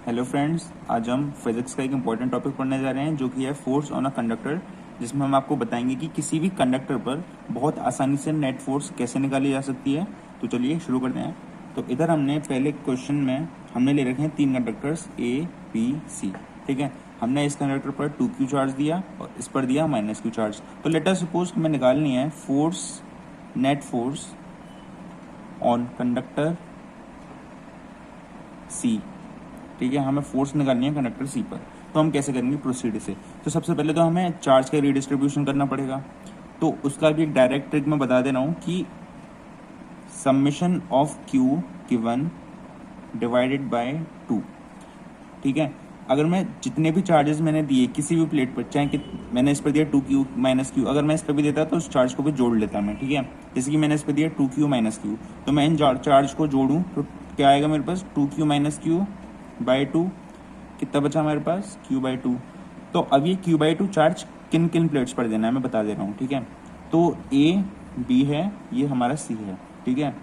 Hello friends, आज हम physics का एक इम्पॉर्टेंट टॉपिक पढ़ने जा रहे हैं जो कि है फोर्स ऑन अ कंडक्टर, जिसमें हम आपको बताएंगे कि किसी भी कंडक्टर पर बहुत आसानी से नेट फोर्स कैसे निकाली जा सकती है। तो चलिए शुरू करते हैं। तो इधर हमने पहले क्वेश्चन में हमने ले रखे हैं 3 कंडक्टर्स ए बी सी। ठीक है, हमने इस कंडक्टर पर 2q चार्ज दिया और इस पर दिया -q चार्ज। तो लेट अस सपोज हमें निकालनी है force, net force on conductor C. ठीक है, हमें फोर्स निकालनी है कंडक्टर सी पर। तो हम कैसे करेंगे प्रोसीड से। तो सबसे पहले तो हमें चार्ज का रीडिस्ट्रीब्यूशन करना पड़ेगा। तो उसका भी एक डायरेक्ट ट्रिक मैं बता दे रहा हूँ कि summation of Q given divided by 2। ठीक है, अगर मैं जितने भी चार्जेस मैंने दिए किसी भी प्लेट पर, चाहे कि मैंने इस पर दिया 2q -q, अगर मैं इस पर भी देता तो उस चार्ज को भी जोड़ लेता मैं। ठीक है, जैसे कि मैंने इस पर दिया 2q -q, तो मैं इन चार्ज को जोड़ूं तो क्या आएगा मेरे पास 2q -q बाई 2। कितना बचा हमारे पास q/2। तो अब ये q/2 चार्ज किन किन प्लेट्स पर देना है मैं बता दे रहा हूँ। ठीक है, तो ए बी है, ये हमारा सी है। ठीक है,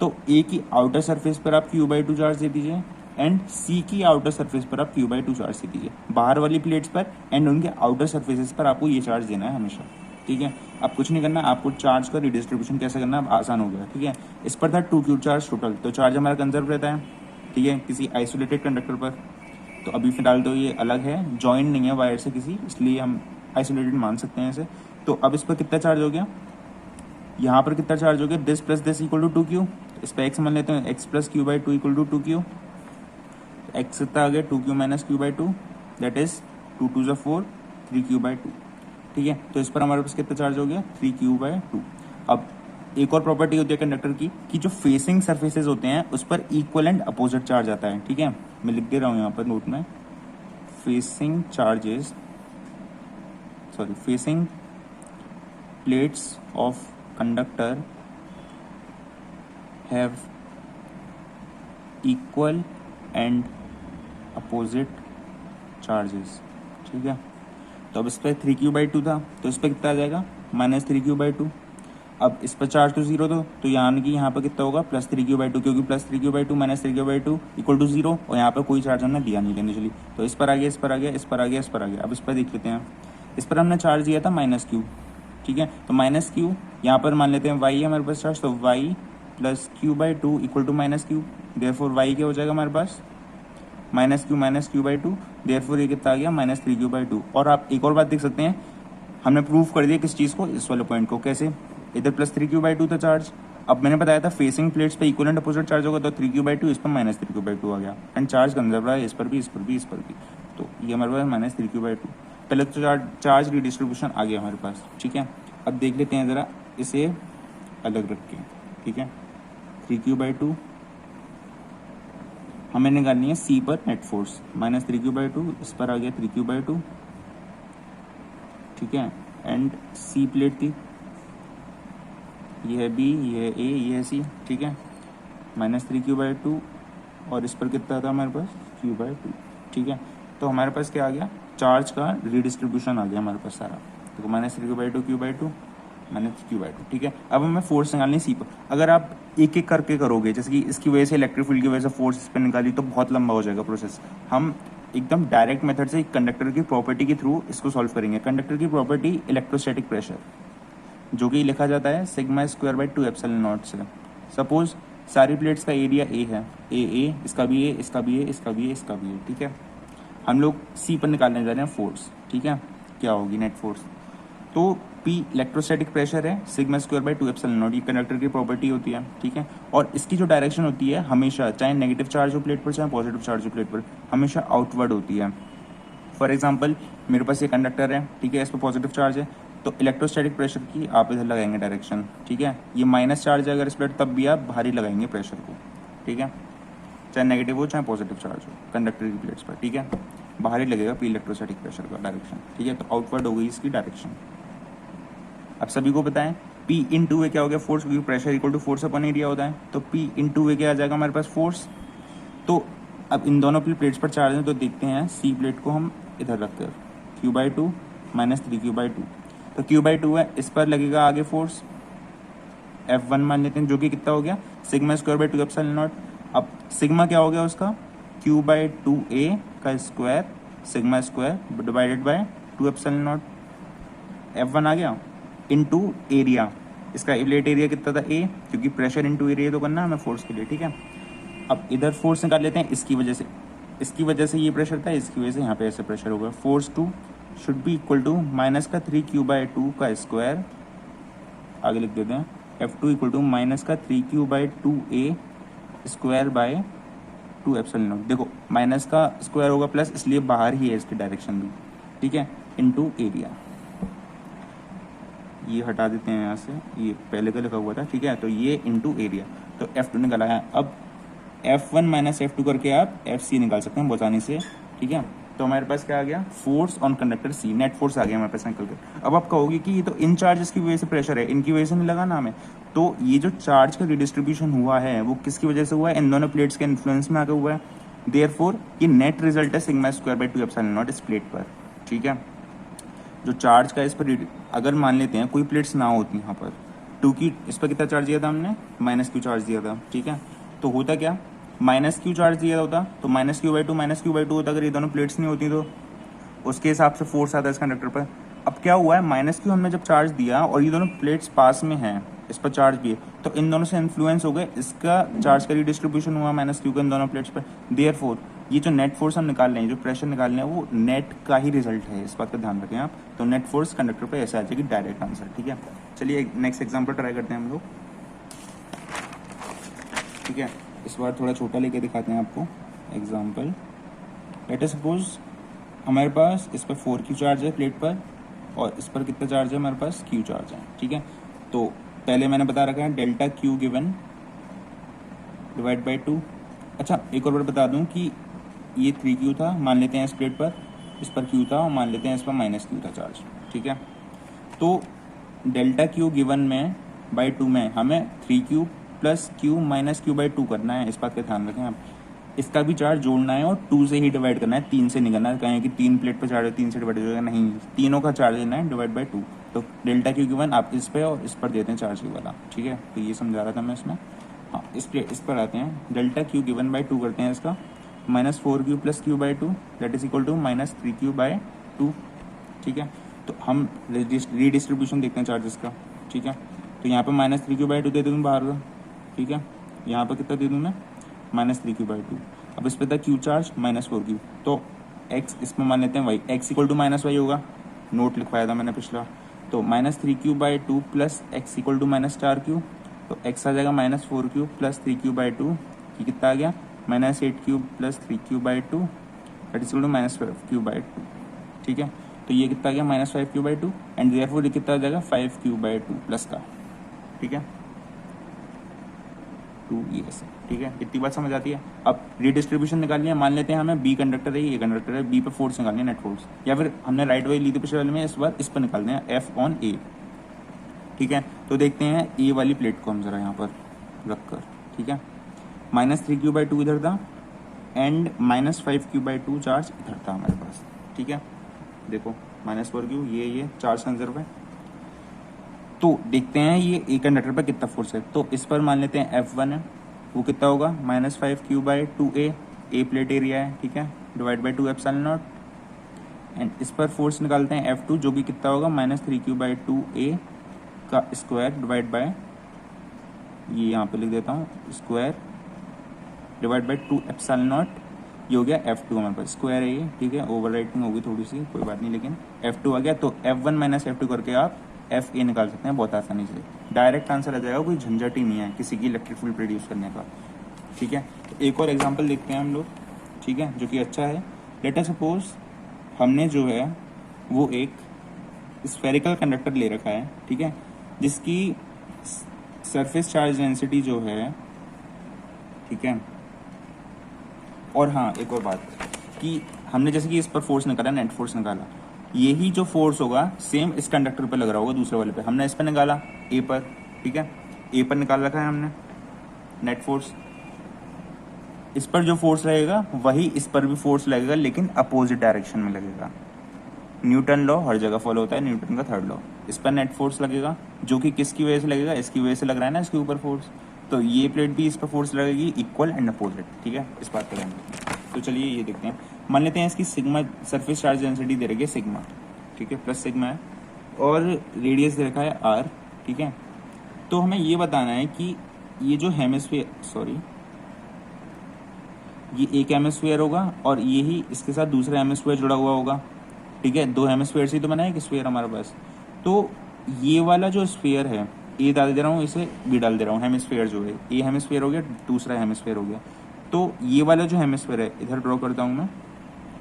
तो ए की आउटर सरफेस पर आप q/2 चार्ज दे दीजिए एंड सी की आउटर सरफेस पर आप q/2 चार्ज दे दीजिए, बाहर वाली प्लेट्स पर एंड उनके आउटर सरफेसेस पर आपको ये चार्ज देना है हमेशा। ठीक है, अब कुछ नहीं करना, आपको चार्ज का रिडिस्ट्रीब्यूशन कैसे करना है आसान हो गया। ठीक है, इस पर था 2q चार्ज टोटल, तो चार्ज हमारा कंजर्व रहता है। ठीक है, किसी आइसोलेटेड कंडक्टर पर। तो अभी फिलहाल तो ये अलग है, जॉइन नहीं है वायर से किसी, इसलिए हम आइसोलेटेड मान सकते हैं इसे। तो अब इस पर कितना चार्ज हो गया, यहाँ पर कितना चार्ज हो गया, this plus this equal to 2q। इस पर एक्स मान लेते हैं, x plus q/2 equal to 2q। X कितना आ गया 2q -q/2, that is 2 2 4 3q/2। ठीक है, तो इस पर हमारे पास कितना चार्ज हो गया 3q/2। अब एक और प्रॉपर्टी होती है कंडक्टर की कि जो फेसिंग सरफेसेस होते हैं उस पर इक्वल एंड अपोजिट चार्ज आता है। ठीक है, मैं लिख दे रहा हूँ यहाँ पर नोट में, facing charges, sorry, facing plates of conductor have equal and opposite charges. ठीक है, तो अब इस पर 3q/2 था, तो इस पर कितना आ जाएगा -3q/2। अब इस पर चार्ज तो जीरो दो, तो यानी कि यहाँ पर कितना होगा +3q/2, क्योंकि +3q/2 -3q/2 इक्वल टू 0, और यहाँ पर कोई चार्ज हमने दिया नहीं इनिशियली। तो इस पर आ गया, इस पर आ गया, इस पर आ गया, इस पर आ गया। अब इस पर देख लेते हैं, इस पर हमने चार्ज दिया था -q। ठीक है, तो -q यहाँ पर मान लेते हैं y है हमारे पास चार्ज, तो y plus q/2 equal to -q। Therefore y क्या हो जाएगा हमारे पास -q/2, देयरफॉर ये कितना आ गया -3q/2। और आप एक और बात देख सकते हैं, हमने प्रूफ कर दिया किस चीज़ को, इस वाले पॉइंट को। कैसे, इधर +3q/2 था चार्ज, अब मैंने बताया था फेसिंग प्लेट्स पे इक्वल एंड अपोजिट चार्ज होगा, तो 3q/2, इस पर -3q/2 आ गया एंड चार्ज कंजर्व रहा है इस पर भी, इस पर भी, इस पर भी। तो ये हमारे पास -3q/2। पहले तो चार्ज रिडिस्ट्रीब्यूशन आ गया हमारे पास। ठीक है, अब देख लेते हैं ज़रा इसे अलग रख के। ठीक है, 3q/2 हमें निकालनी है सी पर नेट फोर्स, -3q/2, इस पर आ गया 3q/2। ठीक है, एंड सी प्लेट थी, ये है बी, ये है ए, ये है सी। ठीक है, -3q/2 और इस पर कितना था हमारे पास q/2। ठीक है, तो हमारे पास क्या आ गया, चार्ज का रिडिस्ट्रीब्यूशन आ गया हमारे पास सारा। तो -3q/2 q/2 -q/2। ठीक है, अब हमें फोर्स निकालनी सी पर। अगर आप एक एक करके करोगे, जैसे कि इसकी वजह से इलेक्ट्रिक फील्ड की वजह से फोर्स इस पर निकाली, तो बहुत लंबा हो जाएगा प्रोसेस। हम एकदम डायरेक्ट मेथड से कंडक्टर की प्रॉपर्टी के थ्रू इसको सॉल्व करेंगे। कंडक्टर की प्रॉपर्टी इलेक्ट्रोस्टैटिक प्रेशर, जो कि लिखा जाता है σ²/2 एप्सिलॉन नॉट से। सपोज सारी प्लेट्स का एरिया ए है, ए, इसका भी ए, इसका भी ए, इसका भी ए, इसका भी ए। ठीक है, हम लोग सी पर निकालने जा रहे हैं फोर्स। ठीक है, क्या होगी नेट फोर्स, तो पी इलेक्ट्रोस्टैटिक प्रेशर है, σ²/2 एप्सिलॉन नॉट, ये कंडक्टर की प्रॉपर्टी होती है। ठीक है, और इसकी जो डायरेक्शन होती है हमेशा, चाहे नेगेटिव चार्ज हो प्लेट पर चाहे पॉजिटिव चार्ज हो प्लेट पर, हमेशा आउटवर्ड होती है। फॉर एग्जाम्पल मेरे पास ये कंडक्टर है, ठीक है, इस पर पॉजिटिव चार्ज है, तो इलेक्ट्रोस्टैटिक प्रेशर की आप इधर लगाएंगे डायरेक्शन। ठीक है, ये माइनस चार्ज है अगर इस प्लेट, तब भी आप बाहर ही लगाएंगे प्रेशर को। ठीक है, चाहे नेगेटिव हो चाहे पॉजिटिव चार्ज हो कंडक्टर की प्लेट्स पर। ठीक है, बाहर ही लगेगा पी इलेक्ट्रोस्टैटिक प्रेशर का डायरेक्शन। ठीक है, तो आउटवर्ड हो गई इसकी डायरेक्शन। अब सभी को बताएं P इंटू ए क्या हो गया फोर्स, क्योंकि pressure equal to force upon area होता है। तो P इंटू ए क्या आ जाएगा हमारे पास फोर्स। तो अब इन दोनों प्लेट्स पर चार्ज है, तो देखते हैं सी प्लेट को हम इधर रखते हैं, q/2 -3q/2। तो q/2 है, इस पर लगेगा आगे फोर्स F1 मान लेते हैं, जो कि कितना हो गया σ²/2 एप्सिलॉन नॉट। अब सिग्मा क्या हो गया उसका क्यू बाई टू ए का square sigma square divided by 2 epsilon not, F1 आ गया, इनटू एरिया। इसका इलेट एरिया कितना था ए, क्योंकि प्रेशर इनटू एरिया तो करना है हमें फोर्स के लिए, ठीक है। अब इधर फोर्स निकाल लेते हैं, इसकी वजह से ये प्रेशर था, इसकी वजह से यहाँ पे ऐसे प्रेशर होगा। Force 2 should be equal to minus का 3q/2 का स्क्वायर, आगे लिख देते हैं F2 इक्वल टू माइनस का 3q/2a square by 2 epsilon not. देखो माइनस का स्क्वायर होगा प्लस, इसलिए बाहर ही है इसकी डायरेक्शन भी, ठीक है, इनटू एरिया। ये हटा देते हैं यहाँ से, ये पहले का लिखा हुआ था, ठीक है। तो ये इनटू एरिया, तो F2 निकला है। अब F1 माइनस F2 करके आप FC निकाल सकते हैं बहुत आसानी से, ठीक है। तो हमारे पास क्या आ गया, force on conductor C, net force आ गया हमारे पास निकल कर। अब आप कहोगे कि ये तो इन चार्जेस की वजह से प्रेशर है, इनकी वजह से नहीं लगा ना हमें। तो ये जो चार्ज का रिडिस्ट्रीब्यूशन हुआ है वो किसकी वजह से हुआ है, इन दोनों प्लेट्स के इन्फ्लुएंस में आकर हुआ है। देयरफॉर ये नेट रिजल्ट है sigma square by 2 epsilon not इस प्लेट पर, ठीक है। जो चार्ज का इस पर, अगर मान लेते हैं कोई प्लेट्स ना होती यहाँ पर, 2 की इस पर कितना चार्ज दिया था हमने, -q चार्ज दिया था, ठीक है। तो होता क्या, -q चार्ज दिया होता तो -q/2 होता, अगर ये दोनों प्लेट्स नहीं होती तो उसके हिसाब से फोर्स आता है इस कंडक्टर पर। अब क्या हुआ है, -q हमने जब चार्ज दिया और ये दोनों प्लेट्स पास में हैं, इस पर चार्ज भी है, तो इन दोनों से इन्फ्लुएंस हो गए, इसका चार्ज का रिडिस्ट्रीब्यूशन हुआ -q का इन दोनों प्लेट्स पर। देयरफॉर ये जो नेट फोर्स हम निकाल रहे हैं, जो प्रेशर निकाल रहे हैं, वो नेट का ही रिजल्ट है, इस बात का ध्यान रखें आप। तो नेट फोर्स कंडक्टर पर ऐसे आ जाएगी, डायरेक्ट आंसर, ठीक है। चलिए नेक्स्ट एग्जाम्पल ट्राई करते हैं हम लोग, ठीक है। इस बार थोड़ा छोटा लेके दिखाते हैं आपको एग्जाम्पल। लेट अस सपोज हमारे पास इस पर 4q चार्ज है प्लेट पर, और इस पर कितना चार्ज है हमारे पास, q चार्ज है, ठीक है। तो पहले मैंने बता रखा है delta q given divide by 2। अच्छा एक और बार बता दूं कि ये 3q था, मान लेते हैं इस प्लेट पर, इस पर q था, और मान लेते हैं इस पर -q था चार्ज, ठीक है। तो डेल्टा q गिवन में बाई 2 में हमें 3q plus q minus q/2 करना है, इस बात का ध्यान रखें आप। इसका भी चार्ज जोड़ना है और 2 से ही डिवाइड करना है, 3 से नहीं करना है। कहें कि 3 प्लेट पर चार्ज है 3 से डिवाइड हो जाएगा, नहीं, तीनों का चार्ज लेना है डिवाइड बाई 2। तो डेल्टा q गिवन आप इस पर और इस पर देते हैं चार्ज वाला, ठीक है। तो ये समझा रहा था मैं इसमें। हाँ इस पर आते हैं, डेल्टा q गिवन बाई 2 करते हैं इसका, -4q plus q/2 that is equal to -3q/2, ठीक है। तो हम रीडिस्ट्रीब्यूशन देखते हैं चार्जेस का, ठीक है। तो यहाँ पर -3q/2 दे दूँ बाहर का, ठीक है। यहाँ पर कितना दे दूँ मैं, -3q/2। अब इस पर था q चार्ज -4q, तो x इसमें मान लेते हैं y, x equal to -y होगा, नोट लिखवाया था मैंने पिछला। तो -3q/2 plus x equal to -4q, तो x आ जाएगा -4q प्लस 3q/2, ये कितना आ गया, -8q plus 3q/2 that is equal to -5q/2, ठीक है। तो ये कितना आ गया, -5q/2, एंड देयरफॉर ये कितना आ जाएगा 5q/2 प्लस का, ठीक है, 2 ये ऐसे, ठीक है। इतनी बात समझ आती है। अब रीडिस्ट्रीब्यूशन निकालनी है, मान लेते हैं हमें बी कंडक्टर है, ये कंडक्टर है, बी पे फोर्स निकालनी है, नेट फोर्स, या फिर हमने राइट वाली ली थी पिछले वाले में, इस बार इस पर निकालते हैं F/A, ठीक है। तो देखते हैं ए वाली प्लेट को हम जरा यहाँ पर रख कर, ठीक है। -3q/2 इधर था एंड -5q/2 चार्ज इधर था हमारे पास, ठीक है। देखो -4q, ये चार्ज कंजर्व है। तो देखते हैं ये ए कंडक्टर पर कितना फोर्स है। तो इस पर मान लेते हैं F1 है, वो कितना होगा, -5q/2a, ए प्लेट एरिया है, ठीक है, divide by 2 epsilon not, and इस पर फोर्स निकालते हैं F2 जो कि कितना होगा, -3q/2a का स्क्वायर डिवाइड बाय, ये यहाँ पे लिख देता हूँ, square divide by 2 epsilon not, ये हो गया F2 हमारे पास, स्क्वायर है ये, ठीक है। ओवर राइटिंग होगी थोड़ी सी, कोई बात नहीं, लेकिन F2 आ गया। तो F1 माइनस F2 करके आप FA निकाल सकते हैं बहुत आसानी से, डायरेक्ट आंसर आ जाएगा, कोई झंझट ही नहीं है किसी की इलेक्ट्रिक फील्ड प्रोड्यूस करने का, ठीक है। तो एक और एग्जांपल देखते हैं हम लोग, ठीक है, जो कि अच्छा है। लेट अस सपोज हमने जो है वो एक स्फेरिकल कंडक्टर ले रखा है, ठीक है, जिसकी सरफेस चार्ज डेंसिटी जो है, ठीक है। और हाँ एक और बात कि हमने जैसे कि इस पर फोर्स निकाला, नेट फोर्स निकाला, यही जो फोर्स होगा सेम इस कंडक्टर पे लग रहा होगा दूसरे वाले पे। हमने इस पर निकाला ए पर, ठीक है, ए पर निकाल रखा है हमने नेट फोर्स। इस पर जो फोर्स लगेगा वही इस पर भी फोर्स लगेगा, लेकिन अपोजिट डायरेक्शन में लगेगा। न्यूटन लॉ हर जगह फॉलो होता है, न्यूटन का थर्ड लॉ। इस पर नेट फोर्स लगेगा जो कि किसकी वजह से लगेगा, इसकी वजह से लग रहा है ना इसके ऊपर फोर्स, तो ये प्लेट भी इस पर फोर्स लगेगी, इक्वल एंड अपोजिट, ठीक है, इस बात पर ध्यान रखें। तो चलिए ये देखते हैं। मान लेते हैं इसकी सिग्मा सरफेस चार्ज डेंसिटी दे रखी है सिग्मा, ठीक है, प्लस सिग्मा है, और रेडियस दे रखा है आर, ठीक है। तो हमें ये बताना है कि ये जो हेमिस्फीयर, सॉरी, ये एक हेमिस्फीयर होगा और ये ही इसके साथ दूसरा हेमिस्फीयर जुड़ा हुआ होगा, ठीक है। दो हेमिस्फीयर से तो बना है एक स्फीयर हमारे पास। तो ये वाला जो स्फीयर है, ए डाल दे रहा हूँ, इसे बी डाल दे रहा हूँ, हेमिस्फीयर जो है, ए हेमिस्फीयर हो गया, दूसरा हेमिस्फीयर हो गया। तो ये वाला जो हेमिस्फीयर है इधर ड्रॉ करता हूँ मैं,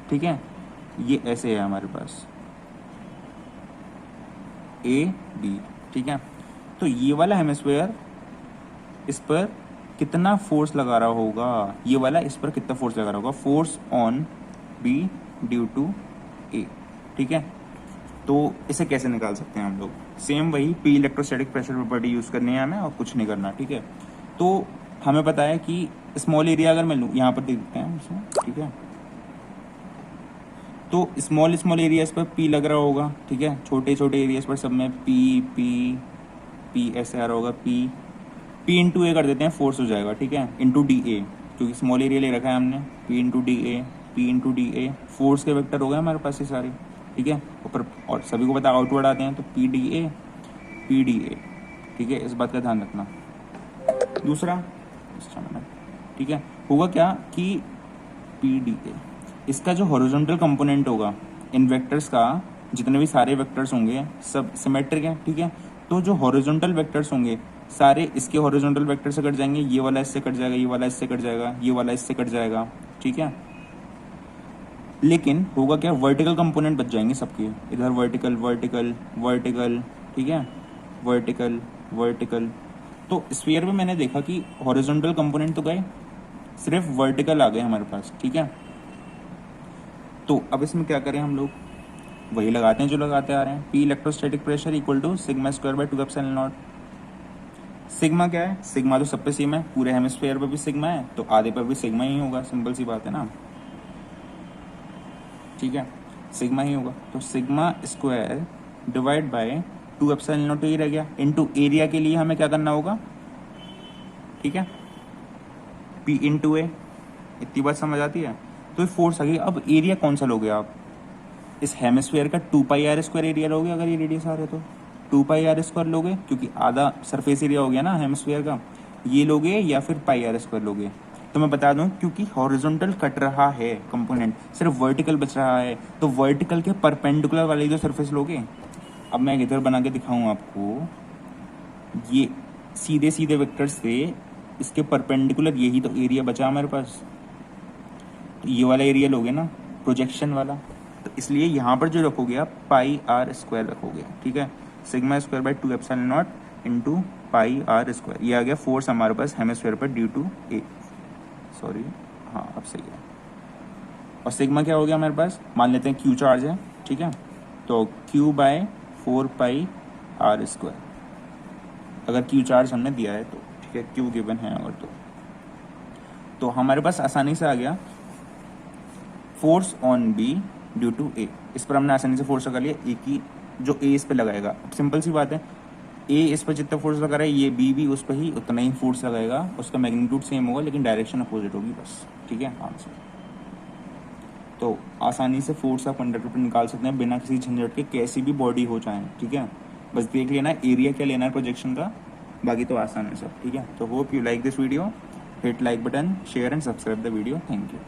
ठीक है। ये ऐसे है हमारे पास ए बी, ठीक है। तो ये वाला हेमिस्फीयर इस पर कितना फोर्स लगा रहा होगा, ये वाला इस पर कितना फोर्स लगा रहा होगा, force on B due to A, ठीक है। तो इसे कैसे निकाल सकते हैं हम लोग, सेम वही P electrostatic pressure property use करनी है हमें और कुछ नहीं करना, ठीक है। तो हमें पता है कि स्मॉल एरिया अगर मैं लूँ, यहाँ पर देख देखते हैं उसे, ठीक है। तो स्मॉल एरियाज पर पी लग रहा होगा, ठीक है, छोटे छोटे एरियाज पर सब में पी पी पी ऐसे आ रहा होगा, पी इंटू ए कर देते हैं, फोर्स हो जाएगा, ठीक है, इंटू डी ए, क्योंकि स्मॉल एरिया ले रखा है हमने, P into D A, P into D A, force के वेक्टर हो गए हमारे पास ये सारे, ठीक है। ऊपर और सभी को पता आउटवर्ड आते हैं, तो पी डी ए, ठीक है, इस बात का ध्यान रखना। दूसरा ठीक है, होगा क्या कि पी डी ए, इसका जो हॉरिजॉन्टल कंपोनेंट होगा इन वेक्टर्स का, जितने भी सारे वेक्टर्स होंगे सब सिमेट्रिक हैं, ठीक है। तो जो हॉरिजॉन्टल वेक्टर्स होंगे सारे इसके हॉरिजॉन्टल वेक्टर से कट जाएंगे, ये वाला इससे कट जाएगा, ये वाला इससे कट जाएगा, ये वाला इससे कट जाएगा, ठीक है। लेकिन होगा क्या, वर्टिकल कंपोनेंट बच जाएंगे सबके, इधर वर्टिकल वर्टिकल वर्टिकल, ठीक है, वर्टिकल वर्टिकल। तो स्फीयर में मैंने देखा कि हॉरिजॉन्टल कंपोनेंट तो गए, सिर्फ वर्टिकल आ गए हमारे पास, ठीक है। तो अब इसमें क्या करें हम लोग, वही लगाते हैं जो लगाते आ रहे हैं, P electrostatic pressure equal to sigma square by 2 epsilon naught. Sigma क्या है, सिग्मा तो सब पे सेम है, पूरे हेमिस्फीयर पे भी सिग्मा है, तो आधे पर भी सिग्मा ही होगा, सिंपल सी बात है ना, ठीक है, सिग्मा ही होगा। तो sigma square divide by 2 epsilon not ही रह गया, इनटू एरिया के लिए हमें क्या करना होगा, ठीक है, पी इंटू ए, इतनी बात समझ आती है। तो ये फोर्स आ गई। अब एरिया कौन सा लोगे आप, इस हेमिस्फीयर का 2 पाई आर स्क्वायर एरिया लोगे, अगर ये रेडियस आ रहे तो 2 पाई आर स्क्वायर लोगे, क्योंकि आधा सरफेस एरिया हो गया ना हेमिस्फीयर का, ये लोगे, या फिर पाई आर स्क्वायर लोगे। तो मैं बता दूं, क्योंकि हॉरिजॉन्टल कट रहा है कंपोनेंट, सिर्फ वर्टिकल बच रहा है, तो वर्टिकल के परपेंडिकुलर वाली जो सरफेस लोगे। अब मैं इधर बना के दिखाऊं आपको, ये सीधे सीधे वेक्टर से इसके परपेंडिकुलर यही तो एरिया बचा हमारे पास, तो ये वाला एरिया लोगे ना, प्रोजेक्शन वाला। तो इसलिए यहाँ पर जो रखोगे आप पाई आर स्क्वायर रखोगे, ठीक है, sigma square by 2 epsilon naught into pi r square. ये आ गया फोर्स हमारे पास हेमिस्फीयर पर ड्यू टू ए, सॉरी, हाँ अब सही है। और सिग्मा क्या हो गया हमारे पास, मान लेते हैं क्यू चार्ज है, ठीक है, तो q by 4 pi r square, अगर क्यू चार्ज हमने दिया है तो, ठीक है, क्यू गिवन है अगर तो हमारे पास आसानी से आ गया force on B due to A. इस पर हमने आसानी से फोर्स लगा लिया, ए की जो ए इस पे लगाएगा, अब सिंपल सी बात है, ए इस पर जितना फोर्स लगा रहा है, ये बी भी उस पर ही उतना ही फोर्स लगाएगा, उसका मैग्नीट्यूड सेम होगा लेकिन डायरेक्शन अपोजिट होगी, बस, ठीक है, आंसर। तो आसानी से फोर्स आप कंडक्टर पर निकाल सकते हैं बिना किसी झंझट के, कैसी भी बॉडी हो चाहे, ठीक है। बस देख लेना एरिया क्या लेना है प्रोजेक्शन का, बाकी तो आसान है सब, ठीक है। तो hope you like this video, hit like button, share and subscribe the video, thank you.